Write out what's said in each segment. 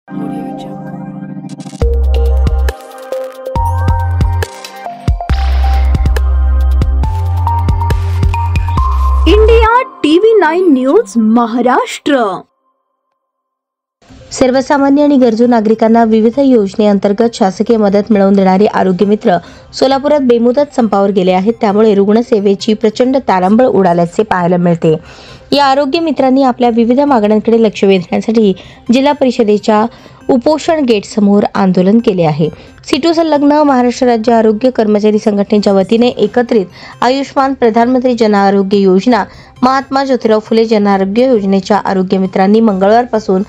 India TV9 news Maharashtra. सर्वसामान्य आणि गरजू नागरिकांना विविध योजनेअंतर्गत शासकीय मदत मिळवून देणारे आरोग्य मित्र सोलापुरात बेमुदत संपावर गेले आहेत। त्यामुळे रुग्णसेवेची प्रचंड तारांबळ उडाल्याचे पाहायला मिळते। या आरोग्य मित्रांनी आपल्या विविध मागण्यांकडे लक्ष वेधण्यासाठी जिल्हा परिषदेच्या उपोषण गेट समोर आंदोलन केले आहे। सिटू संलग्न महाराष्ट्र राज्य आरोग्य कर्मचारी संघटनेच्या वतीने एकत्रित आयुष्मान प्रधानमंत्री जन आरोग्य योजना, महात्मा ज्योतिराव फुले जन आरोग्य योजनेच्या आरोग्य मित्रांनी मंगळवारपासून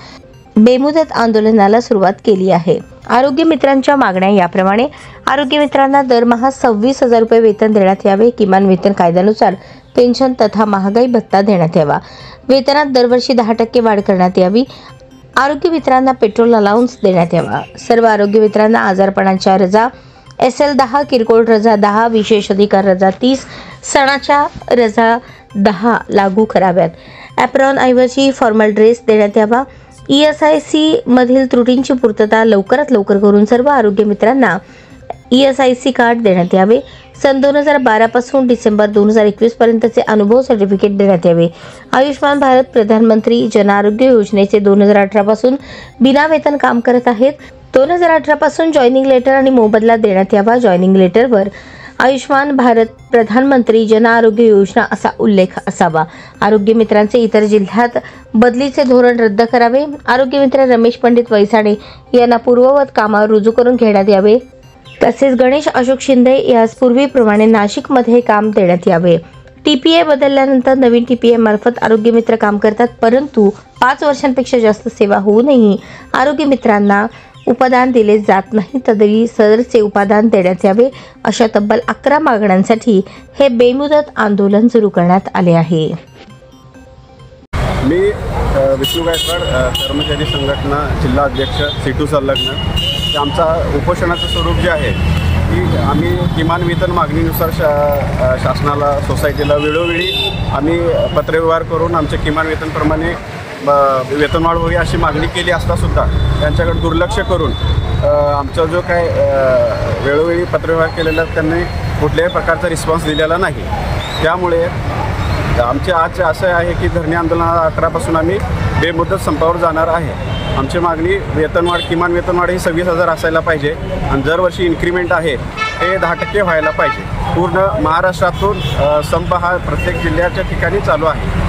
बेमुदत आंदोलनाला सुरुवात केली आहे। आरोग्य मित्रांच्या मागण्या याप्रमाणे: आरोग्य मित्रांना दरमहा 26,000 रुपये वेतन देण्यात यावे, किमान वेतन कायद्यानुसार पेन्शन तथा महागाई भत्ता देण्यात यावा, वेतनात दरवर्षी 10% वाढ करण्यात यावी, आरोग्य मित्रांना पेट्रोल अलाउन्स देण्यात यावा, सर्व आरोग्य मित्रांना आजारपणाच्या रजा SL 10, किरकोळ रजा 10, विशेष अधिकार रजा 30, सणाच्या रजा 10 लागू कराव्यात, ॲप्रॉन ऐवजी फॉर्मल ड्रेस देण्यात यावा, ESIC मधील त्रुटींची पूर्तता लवकरात लवकर करून सर्व आरोग्य मित्रांना ESIC कार्ड देण्यात यावे, सन 2012 पासून डिसेंबर 2021 पर्यंतचे अनुभव सर्टिफिकेट देण्यात यावे, आयुष्मान भारत प्रधानमंत्री जन आरोग्य योजनेचे 2018 पासून बिना वेतन काम करत आहेत। 2018 पासून जॉईनिंग लेटर आणि मोबदला देण्यात यावा। जॉईनिंग लेटरवर आयुष्मान भारत प्रधानमंत्री जन आरोग्य योजना असा उल्लेख असावा। आरोग्य मित्रांचे इतर जिल्ह्यात बदलीचे धोरण रद्द करावे। आरोग्य मित्र रमेश पंडित वैसाणे यांना पूर्ववत कामावर रुजू करून घेण्यात यावे। तसेच गणेश अशोक शिंदे यास पूर्वीप्रमाणे नाशिकमध्ये काम देण्यात यावे। TPA बदलल्यानंतर नवीन TPA मार्फत आरोग्य मित्र काम करतात, परंतु 5 वर्षांपेक्षा जास्त सेवा होऊनही आरोग्य मित्रांना उपादान दिले जात नाही, तरी सदरचे उपादान देण्यात यावे। अशा तब्बल 11 मागण्यांसाठी हे बेमुदत आंदोलन सुरू करण्यात आले आहे। मी विष्णू गायकवाड, कर्मचारी संघटना जिल्हा अध्यक्ष सिटू संलग्न। आमचा उपोषणाचं स्वरूप जे आहे की आम्ही किमान वेतन मागणीनुसार शासनाला, सोसायटीला वेळोवेळी आम्ही पत्रव्यवहार करून आमच्या किमान वेतनप्रमाणे वेतनवाढ होईल अशी मागणी केली असता सुद्धा त्यांच्याकडे दुर्लक्ष करून आमचा जो काय वेळोवेळी पत्रव्यवहार केलेला त्यांनी कुठल्याही प्रकारचा रिस्पॉन्स दिलेला नाही। त्यामुळे आमचे आज असं आहे की धरणे आंदोलनाला 18 पासून आम्ही बेमुदत संपावर जाणार आहे। आमची मागणी वेतनवाढ, किमान वेतनवाढ ही 26,000 असायला पाहिजे आणि दरवर्षी इन्क्रीमेंट आहे ते 10% व्हायला पाहिजे। पूर्ण महाराष्ट्रातून संप हा प्रत्येक जिल्ह्याच्या ठिकाणी चालू आहे।